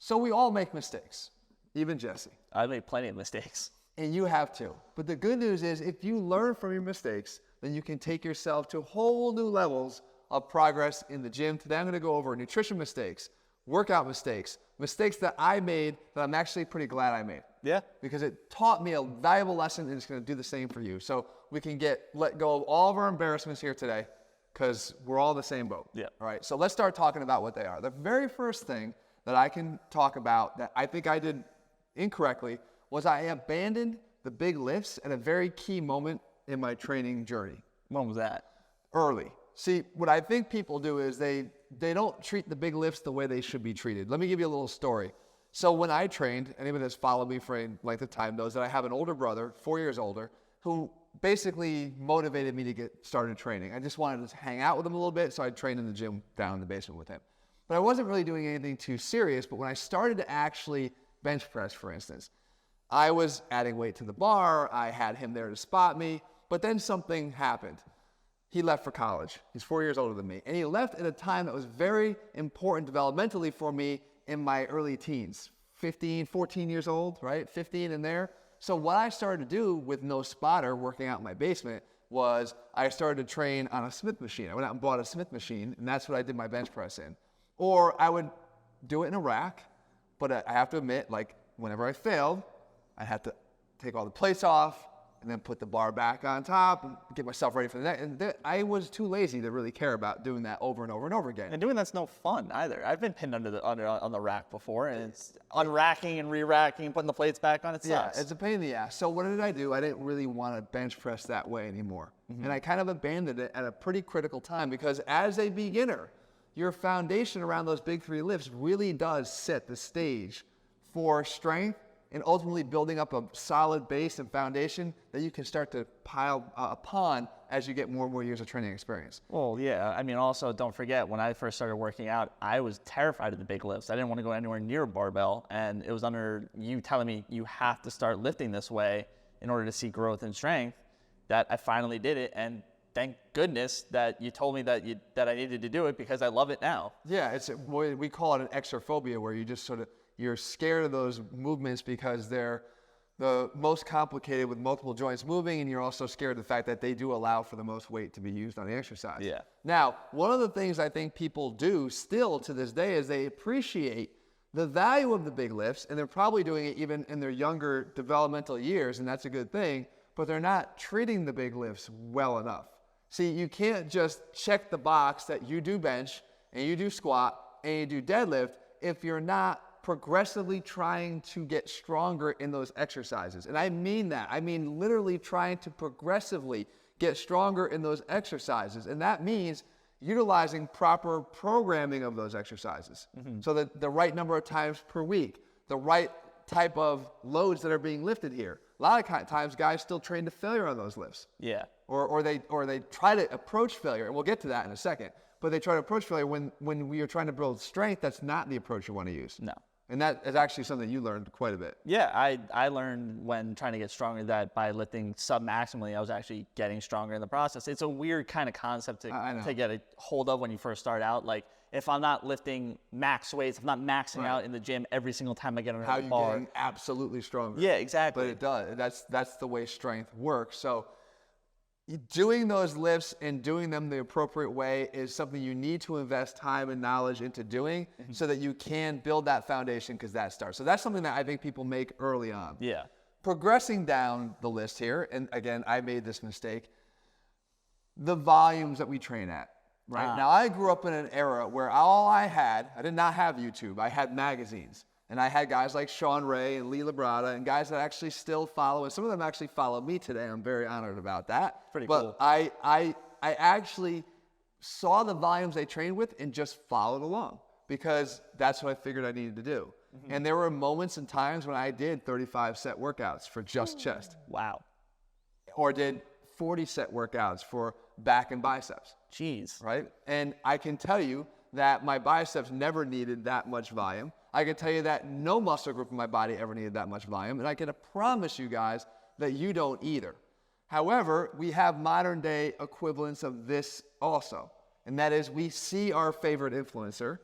So we all make mistakes, even Jesse. I made plenty of mistakes. And you have to. But the good news is if you learn from your mistakes, then you can take yourself to whole new levels of progress in the gym. Today I'm going to go over nutrition mistakes, workout mistakes, mistakes that I made that I'm actually pretty glad I made. Yeah. Because it taught me a valuable lesson and it's going to do the same for you. So we can let go of all of our embarrassments here today because we're all in the same boat. Yeah. All right. So let's start talking about what they are. The very first thing that I can talk about that I think I did incorrectly was I abandoned the big lifts at a very key moment in my training journey. When was that? Early. See, what I think people do is they don't treat the big lifts the way they should be treated. Let me give you a little story. So when I trained, anyone that's followed me for any length of time knows that I have an older brother, 4 years older, who basically motivated me to get started training. I just wanted to hang out with him a little bit, so I'd train in the gym down in the basement with him. But I wasn't really doing anything too serious, but when I started to actually bench press, for instance, I was adding weight to the bar, I had him there to spot me, but then something happened. He left for college. He's 4 years older than me. And he left at a time that was very important developmentally for me in my early teens. 15, 14 years old, right? 15 in there. So what I started to do with no spotter working out in my basement was I started to train on a Smith machine. I went out and bought a Smith machine, and that's what I did my bench press in. Or I would do it in a rack, but I have to admit, like, whenever I failed, I had to take all the plates off and then put the bar back on top and get myself ready for the next. And I was too lazy to really care about doing that over and over and over again. And doing that's no fun either. I've been pinned on the rack before, and it's unracking and re-racking and putting the plates back on. It sucks. Yeah, it's a pain in the ass. So what did I do? I didn't really want to bench press that way anymore. Mm-hmm. And I kind of abandoned it at a pretty critical time because as a beginner, your foundation around those big three lifts really does set the stage for strength and ultimately building up a solid base and foundation that you can start to pile upon as you get more and more years of training experience. Well, yeah. I mean, also, don't forget, when I first started working out, I was terrified of the big lifts. I didn't want to go anywhere near a barbell, and it was under you telling me you have to start lifting this way in order to see growth and strength that I finally did it, and thank goodness that you told me that I needed to do it because I love it now. Yeah, we call it an exophobia, where you just you're scared of those movements because they're the most complicated with multiple joints moving, and you're also scared of the fact that they do allow for the most weight to be used on the exercise. Yeah. Now, one of the things I think people do still to this day is they appreciate the value of the big lifts, and they're probably doing it even in their younger developmental years, and that's a good thing, but they're not treating the big lifts well enough. See, you can't just check the box that you do bench, and you do squat, and you do deadlift if you're not progressively trying to get stronger in those exercises. And I mean that. I mean literally trying to progressively get stronger in those exercises. And that means utilizing proper programming of those exercises. Mm-hmm. So that the right number of times per week, the right type of loads that are being lifted here. A lot of times guys still train to failure on those lifts. Yeah. Or they try to approach failure, and we'll get to that in a second. But they try to approach failure when we are trying to build strength. That's not the approach you want to use. No. And that is actually something you learned quite a bit. Yeah, I learned when trying to get stronger that by lifting sub-maximally, I was actually getting stronger in the process. It's a weird kind of concept to get a hold of when you first start out. Like, if I'm not lifting max weights, if I'm not maxing out in the gym every single time I get on the bar. How you getting absolutely stronger. Yeah, exactly. But it does. That's the way strength works. So doing those lifts and doing them the appropriate way is something you need to invest time and knowledge into doing so that you can build that foundation, because that starts. So that's something that I think people make early on. Yeah. Progressing down the list here, and again, I made this mistake, the volumes that we train at. Right? Now, I grew up in an era where I did not have YouTube. I had magazines. And I had guys like Sean Ray and Lee Labrada and guys that actually still follow, and some of them actually follow me today. I'm very honored about that. Pretty cool. But I actually saw the volumes they trained with and just followed along because that's what I figured I needed to do. Mm-hmm. And there were moments and times when I did 35 set workouts for just chest. Wow. Or did 40 set workouts for back and biceps. Jeez. Right? And I can tell you that my biceps never needed that much volume. I can tell you that no muscle group in my body ever needed that much volume, and I can promise you guys that you don't either. However, we have modern day equivalents of this also, and that is we see our favorite influencer,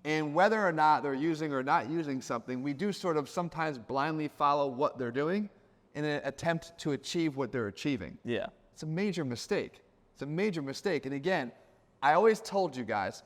And whether or not they're using or not using something, we do sort of sometimes blindly follow what they're doing in an attempt to achieve what they're achieving. Yeah. It's a major mistake. It's a major mistake. And again, I always told you guys,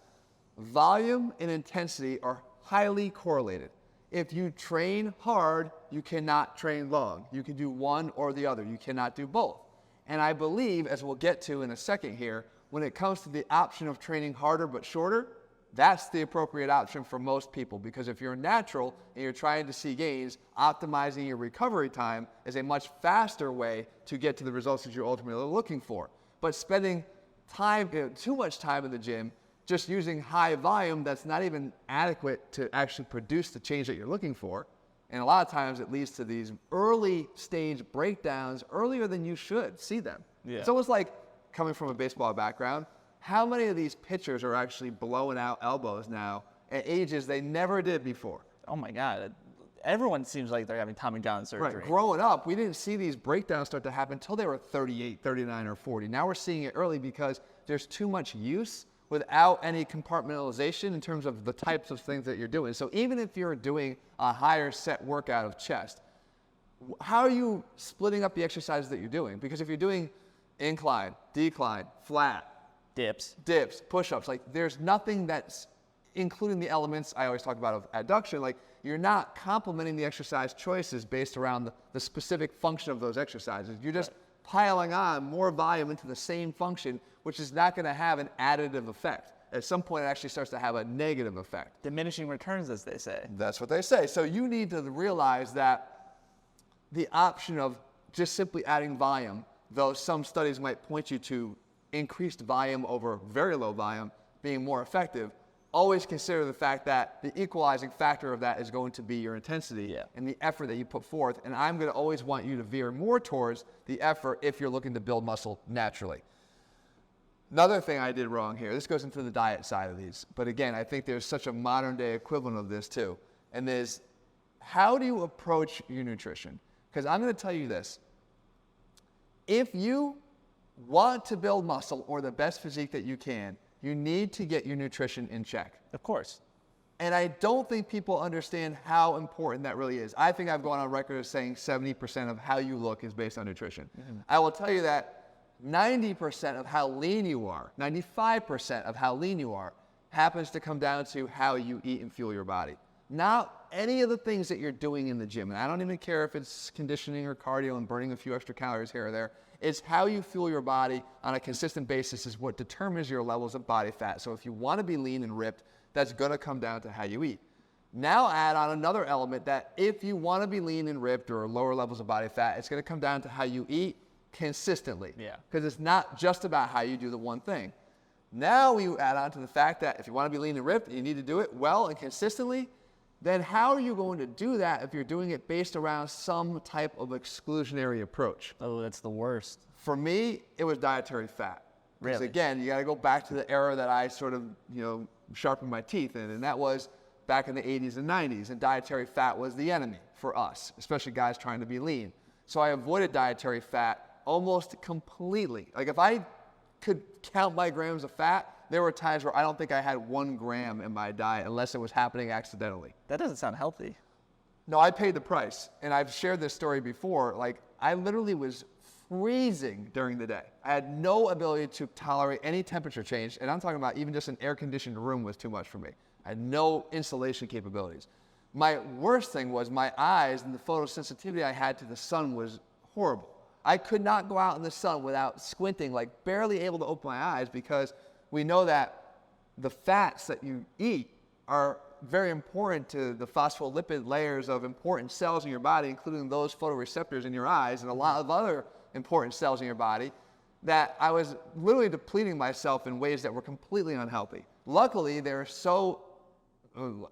volume and intensity are highly correlated. If you train hard, you cannot train long. You can do one or the other. You cannot do both. And I believe, as we'll get to in a second here, when it comes to the option of training harder but shorter, that's the appropriate option for most people, because if you're natural and you're trying to see gains, optimizing your recovery time is a much faster way to get to the results that you're ultimately looking for. But spending time, too much time in the gym, just using high volume that's not even adequate to actually produce the change that you're looking for, and a lot of times it leads to these early stage breakdowns earlier than you should see them. Yeah. It's almost like, coming from a baseball background, how many of these pitchers are actually blowing out elbows now at ages they never did before? Oh my God. Everyone seems like they're having Tommy John surgery. Right. Growing up, we didn't see these breakdowns start to happen until they were 38, 39, or 40. Now we're seeing it early because there's too much use without any compartmentalization in terms of the types of things that you're doing. So even if you're doing a higher set workout of chest, how are you splitting up the exercises that you're doing? Because if you're doing incline, decline, flat, Dips. push-ups, like there's nothing that's including the elements I always talk about of adduction. Like you're not complementing the exercise choices based around the specific function of those exercises. You're just piling on more volume into the same function, which is not going to have an additive effect. At some point, it actually starts to have a negative effect. Diminishing returns, as they say. That's what they say. So you need to realize that the option of just simply adding volume, though some studies might point you to increased volume over very low volume being more effective, always consider the fact that the equalizing factor of that is going to be your intensity and the effort that you put forth. And I'm going to always want you to veer more towards the effort if you're looking to build muscle naturally. Another thing I did wrong here, this goes into the diet side of these, but again, I think there's such a modern day equivalent of this too. And there's, how do you approach your nutrition? Because I'm going to tell you this. If you want to build muscle or the best physique that you can, you need to get your nutrition in check. Of course. And I don't think people understand how important that really is. I think I've gone on record as saying 70% of how you look is based on nutrition. I will tell you that 90% of how lean you are, 95% of how lean you are, happens to come down to how you eat and fuel your body. Not any of the things that you're doing in the gym. And I don't even care if it's conditioning or cardio and burning a few extra calories here or there. It's how you fuel your body on a consistent basis is what determines your levels of body fat. So if you want to be lean and ripped, that's going to come down to how you eat. Now add on another element that if you want to be lean and ripped or lower levels of body fat, it's going to come down to how you eat consistently. Yeah. Because it's not just about how you do the one thing. Now you add on to the fact that if you want to be lean and ripped, you need to do it well and consistently. Then how are you going to do that if you're doing it based around some type of exclusionary approach? Oh, that's the worst. For me, it was dietary fat. Because Really? again, you got to go back to the era that I sort of, sharpened my teeth in, and that was back in the 80s and 90s, and dietary fat was the enemy for us, especially guys trying to be lean. So I avoided dietary fat almost completely. Like if I could count my grams of fat, there were times where I don't think I had 1 gram in my diet unless it was happening accidentally. That doesn't sound healthy. No, I paid the price. And I've shared this story before. Like, I literally was freezing during the day. I had no ability to tolerate any temperature change. And I'm talking about even just an air-conditioned room was too much for me. I had no insulation capabilities. My worst thing was my eyes and the photosensitivity I had to the sun was horrible. I could not go out in the sun without squinting, like barely able to open my eyes, because we know that the fats that you eat are very important to the phospholipid layers of important cells in your body, including those photoreceptors in your eyes and a lot of other important cells in your body, that I was literally depleting myself in ways that were completely unhealthy. Luckily, they're so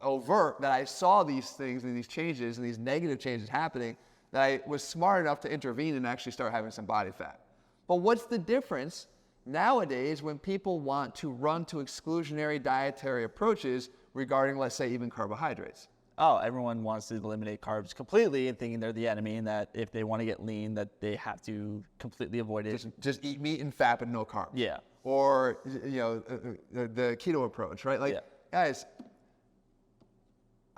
overt that I saw these things and these changes and these negative changes happening that I was smart enough to intervene and actually start having some body fat. But what's the difference nowadays when people want to run to exclusionary dietary approaches regarding, let's say, even carbohydrates? Oh, everyone wants to eliminate carbs completely and thinking they're the enemy, and that if they want to get lean, that they have to completely avoid it. Just eat meat and fat but no carbs. Yeah. Or the keto approach, right? Like, guys,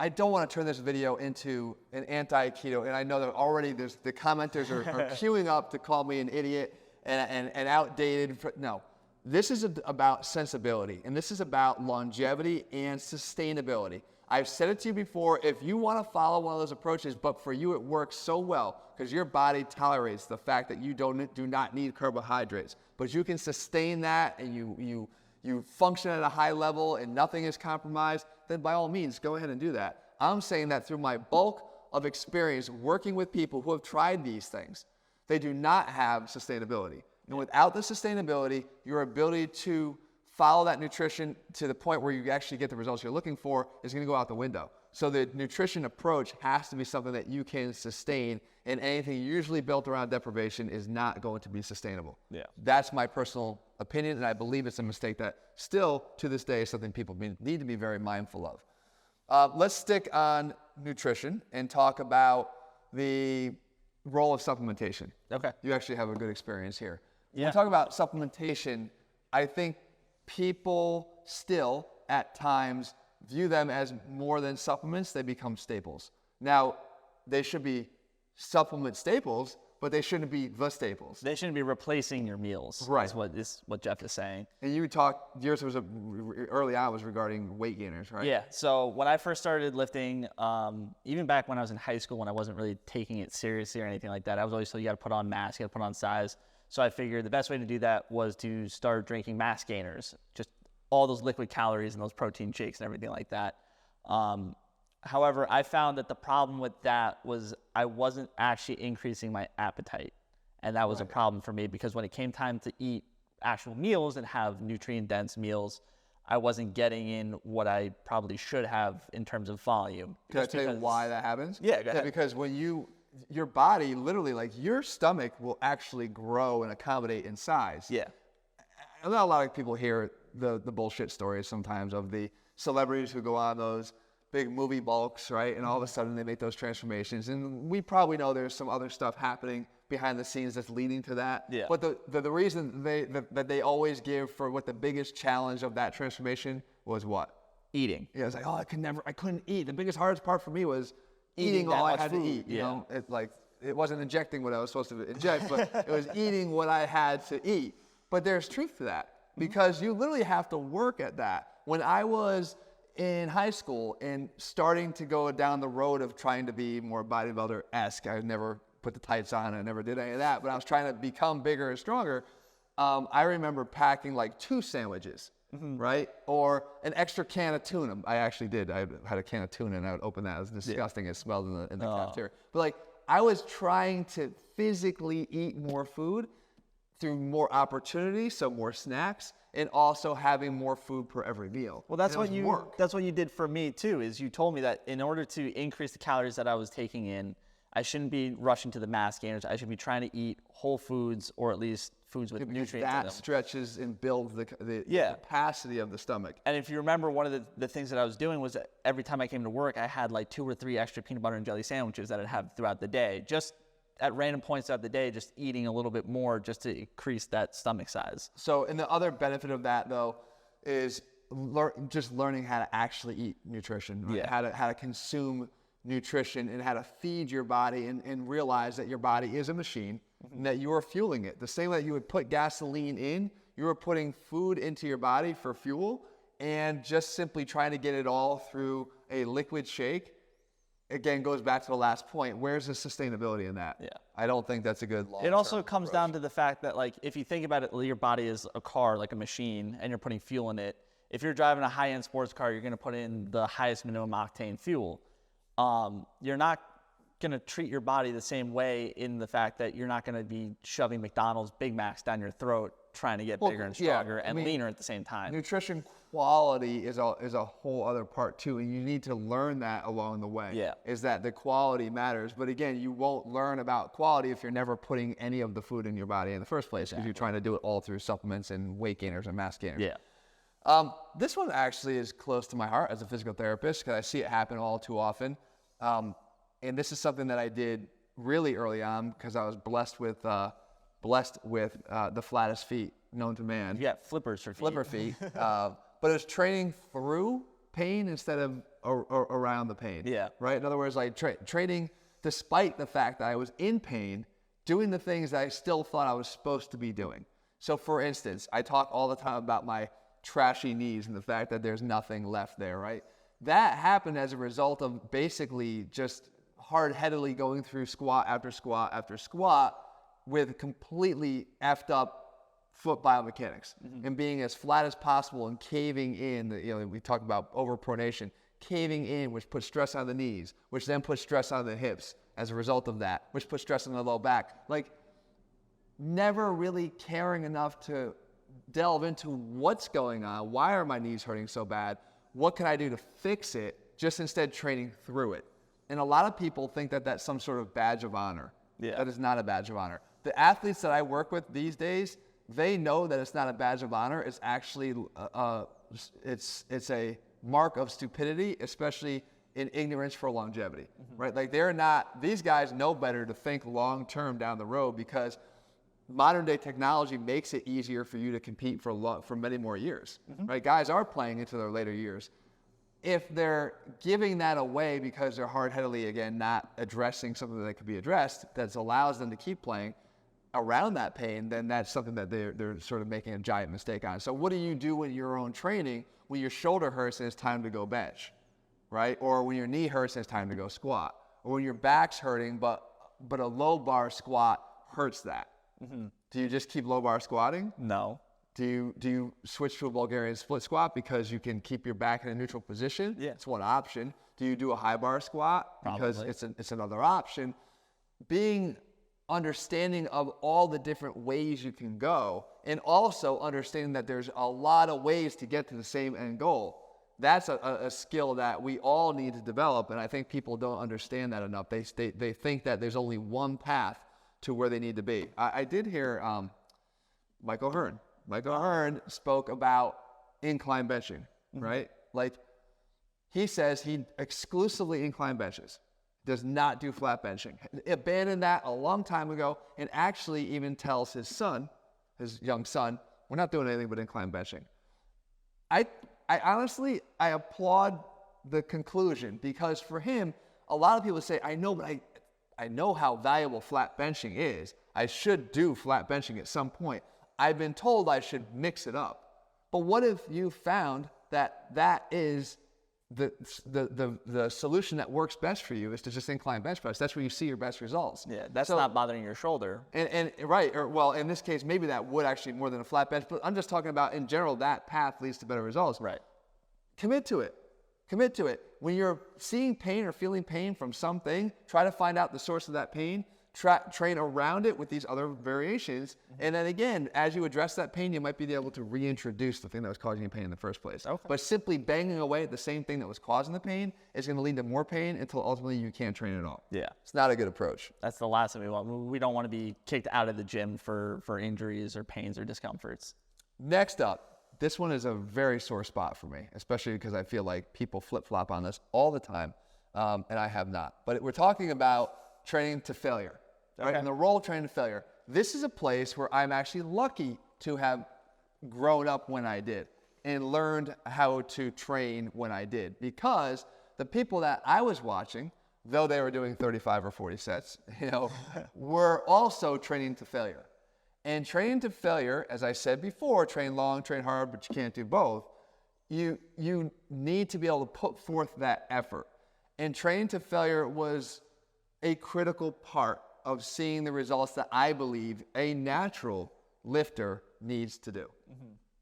I don't want to turn this video into an anti-keto, and I know that already the commenters are queuing up to call me an idiot and outdated. No, this is about sensibility, and this is about longevity and sustainability. I've said it to you before, if you want to follow one of those approaches, but for you it works so well because your body tolerates the fact that you do not need carbohydrates, but you can sustain that and you function at a high level and nothing is compromised, then by all means, go ahead and do that. I'm saying that through my bulk of experience working with people who have tried these things, they do not have sustainability. And without the sustainability, your ability to follow that nutrition to the point where you actually get the results you're looking for is going to go out the window. So the nutrition approach has to be something that you can sustain, and anything usually built around deprivation is not going to be sustainable. Yeah. That's my personal opinion, and I believe it's a mistake that still to this day is something people need to be very mindful of. Let's stick on nutrition and talk about the role of supplementation. Okay. You actually have a good experience here. Yeah. When we talk about supplementation, I think people still at times view them as more than supplements. They become staples. Now, they should be supplement staples, but they shouldn't be the staples. They shouldn't be replacing your meals. Right. Is what Jeff is saying. And you talked, yours was early on was regarding weight gainers, right? Yeah. So when I first started lifting, even back when I was in high school, when I wasn't really taking it seriously or anything like that, I was always told you got to put on mass, you got to put on size. So I figured the best way to do that was to start drinking mass gainers, just all those liquid calories and those protein shakes and everything like that. However, I found that the problem with that was I wasn't actually increasing my appetite. And that was a problem for me because when it came time to eat actual meals and have nutrient-dense meals, I wasn't getting in what I probably should have in terms of volume. Can I tell you why that happens? Yeah, go ahead. Because when your body literally, like your stomach will actually grow and accommodate in size. Yeah. I know a lot of people hear the bullshit stories sometimes of the celebrities who go on those big movie bulks, right? And all of a sudden they make those transformations. And we probably know there's some other stuff happening behind the scenes that's leading to that. Yeah. But the reason that they always give for what the biggest challenge of that transformation was what? Eating. Yeah, it's like, oh, I couldn't eat. The biggest hardest part for me was eating all I had to eat. You know, it wasn't injecting what I was supposed to inject, but it was eating what I had to eat. But there's truth to that because you literally have to work at that. When I was in high school and starting to go down the road of trying to be more bodybuilder-esque, I never put the tights on, I never did any of that, but I was trying to become bigger and stronger. I remember packing like 2 sandwiches, right? Or an extra can of tuna. I actually did. I had a can of tuna and I would open that. It was disgusting. It smelled in the cafeteria. But like, I was trying to physically eat more food through more opportunities, so more snacks, and also having more food per every meal. Well, that's what you did for me too, is you told me that in order to increase the calories that I was taking in, I shouldn't be rushing to the mass gainers. I should be trying to eat whole foods or at least foods with nutrients in them. That stretches and builds the capacity of the stomach. And if you remember, one of the things that I was doing was that every time I came to work, I had like 2 or 3 extra peanut butter and jelly sandwiches that I'd have throughout the day. Just at random points throughout the day, just eating a little bit more just to increase that stomach size. So, and the other benefit of that though is just learning how to actually eat nutrition, right? How to consume nutrition and how to feed your body and realize that your body is a machine and that you are fueling it. The same way that you would put gasoline in, you are putting food into your body for fuel, and just simply trying to get it all through a liquid shake, again, goes back to the last point. Where's the sustainability in that? Yeah. I don't think that's a good long-term It also comes approach. down to the fact that, like, if you think about it, your body is a car, like a machine, and you're putting fuel in it. If you're driving a high-end sports car, you're going to put in the highest minimum octane fuel. You're not going to treat your body the same way in the fact that you're not going to be shoving McDonald's Big Macs down your throat trying to get bigger and stronger and leaner at the same time. Nutrition quality is a whole other part too, and you need to learn that along the way. Yeah. Is that the quality matters, but again, you won't learn about quality if you're never putting any of the food in your body in the first place, because you're trying to do it all through supplements and weight gainers and mass gainers. Yeah. This one actually is close to my heart as a physical therapist because I see it happen all too often. And this is something that I did really early on because I was blessed with the flattest feet known to man. You got flippers for feet. Flipper feet. But it was training through pain instead of around the pain. Yeah. Right? In other words, like training despite the fact that I was in pain, doing the things that I still thought I was supposed to be doing. So for instance, I talk all the time about my trashy knees and the fact that there's nothing left there, right? That happened as a result of basically just hard-headedly going through squat after squat after squat with completely effed up foot biomechanics and being as flat as possible and caving in. You know, we talk about overpronation, caving in, which puts stress on the knees, which then puts stress on the hips as a result of that, which puts stress on the low back. Like, never really caring enough to delve into what's going on. Why are my knees hurting so bad? What can I do to fix it? Just instead training through it. And a lot of people think that that's some sort of badge of honor. Yeah. That is not a badge of honor. The athletes that I work with these days, they know that it's not a badge of honor. It's actually, it's a mark of stupidity, especially in ignorance for longevity, right? Like these guys know better to think long-term down the road, because modern day technology makes it easier for you to compete for many more years, right? Guys are playing into their later years. If they're giving that away because they're hard-headedly, again, not addressing something that could be addressed that allows them to keep playing around that pain, then that's something that they're sort of making a giant mistake on. So what do you do in your own training when your shoulder hurts and it's time to go bench, right? Or when your knee hurts and it's time to go squat? Or when your back's hurting but a low bar squat hurts that? Do you just keep low bar squatting? No. Do you switch to a Bulgarian split squat because you can keep your back in a neutral position? Yeah. It's one option. Do you do a high bar squat? Because Probably. it's another option. Being understanding of all the different ways you can go, and also understanding that there's a lot of ways to get to the same end goal. That's a skill that we all need to develop, and I think people don't understand that enough. They think that there's only one path to where they need to be. I did hear Michael Hearn. Michael Hearn spoke about incline benching, right? Like, he says he exclusively incline benches, does not do flat benching. He abandoned that a long time ago, and actually even tells his son, his young son, we're not doing anything but incline benching. I honestly, I applaud the conclusion, because for him, a lot of people say, I know, but I know how valuable flat benching is. I should do flat benching at some point. I've been told I should mix it up. But what if you found that is the solution that works best for you, is to just incline bench press? That's where you see your best results. Yeah, that's not bothering your shoulder. And right, or well, in this case, maybe that would actually more than a flat bench, but I'm just talking about in general, that path leads to better results. Right. Commit to it. Commit to it. When you're seeing pain or feeling pain from something, try to find out the source of that pain. Train around it with these other variations. And then again, as you address that pain, you might be able to reintroduce the thing that was causing you pain in the first place. Okay. But simply banging away at the same thing that was causing the pain is going to lead to more pain until ultimately you can't train at all. Yeah. It's not a good approach. That's the last thing we want. We don't want to be kicked out of the gym for injuries or pains or discomforts. Next up, this one is a very sore spot for me, especially because I feel like people flip-flop on this all the time, and I have not. But we're talking about training to failure. Right? Okay. And the role of training to failure. This is a place where I'm actually lucky to have grown up when I did and learned how to train when I did, because the people that I was watching, though they were doing 35 or 40 sets, were also training to failure. And training to failure, as I said before, train long, train hard, but you can't do both. You need to be able to put forth that effort. And training to failure was a critical part of seeing the results that I believe a natural lifter needs to do.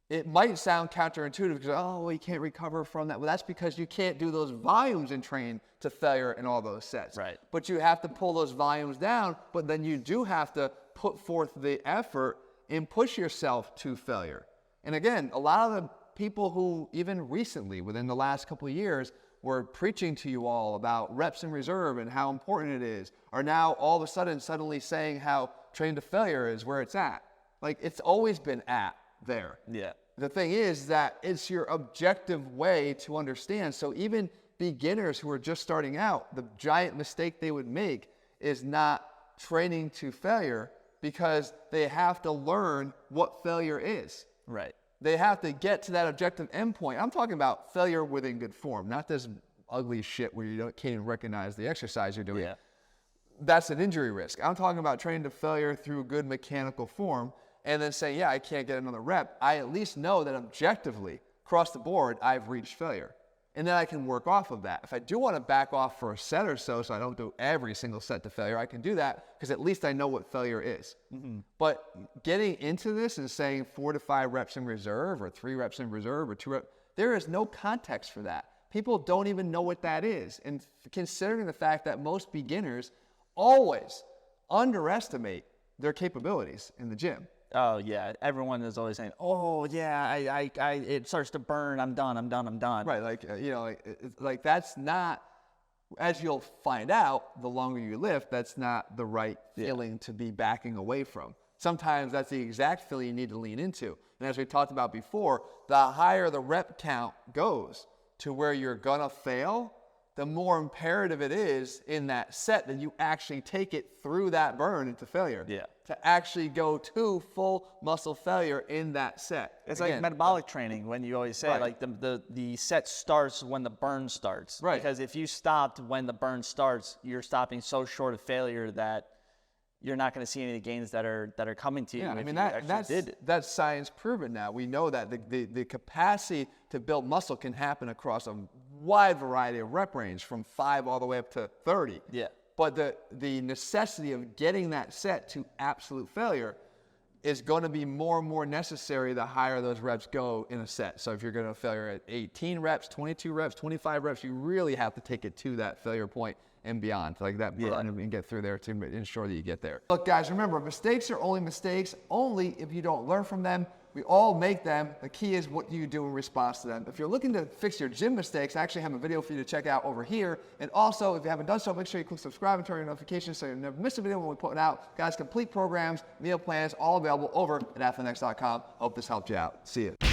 It might sound counterintuitive because, oh, well, you can't recover from that. Well, that's because you can't do those volumes and train to failure in all those sets. Right. But you have to pull those volumes down, but then you do have to put forth the effort and push yourself to failure. And again, a lot of the people who even recently, within the last couple of years, were preaching to you all about reps in reserve and how important it is, are now all of a suddenly saying how training to failure is where it's at. Like, it's always been at there. Yeah. The thing is that it's your objective way to understand. So even beginners who are just starting out, the giant mistake they would make is not training to failure, because they have to learn what failure is. Right. They have to get to that objective endpoint. I'm talking about failure within good form, not this ugly shit where you can't even recognize the exercise you're doing. Yeah. That's an injury risk. I'm talking about training to failure through good mechanical form and then saying, yeah, I can't get another rep. I at least know that objectively, across the board, I've reached failure. And then I can work off of that. If I do want to back off for a set or so I don't do every single set to failure, I can do that because at least I know what failure is. But getting into this and saying 4 to 5 reps in reserve or 3 reps in reserve or 2 reps, there is no context for that. People don't even know what that is. And considering the fact that most beginners always underestimate their capabilities in the gym. Oh yeah, everyone is always saying, "Oh yeah, it starts to burn. I'm done." Right, like that's not. As you'll find out, the longer you lift, that's not the right feeling to be backing away from. Sometimes that's the exact feeling you need to lean into. And as we talked about before, the higher the rep count goes to where you're gonna fail, the more imperative it is in that set that you actually take it through that burn into failure. Yeah. To actually go to full muscle failure in that set. It's Again, like metabolic training when you always say Right. like the set starts when the burn starts. Right. Because if you stopped when the burn starts, you're stopping so short of failure that you're not going to see any of the gains that are coming to you. Yeah, I if mean, you actually did it. that's science proven now. We know that the capacity to build muscle can happen across a wide variety of rep range from 5 all the way up to 30. Yeah. But the necessity of getting that set to absolute failure is going to be more and more necessary the higher those reps go in a set. So if you're going to failure at 18 reps, 22 reps, 25 reps, you really have to take it to that failure point and beyond, like that burn, and get through there to ensure that you get there. Look, guys, remember, mistakes are only mistakes only if you don't learn from them. We all make them. The key is what do you do in response to them. If you're looking to fix your gym mistakes, I actually have a video for you to check out over here. And also, if you haven't done so, make sure you click subscribe and turn on your notifications so you never miss a video when we put it out. Guys, complete programs, meal plans, all available over at ATHLEAN-X.com. Hope this helped you out. See you.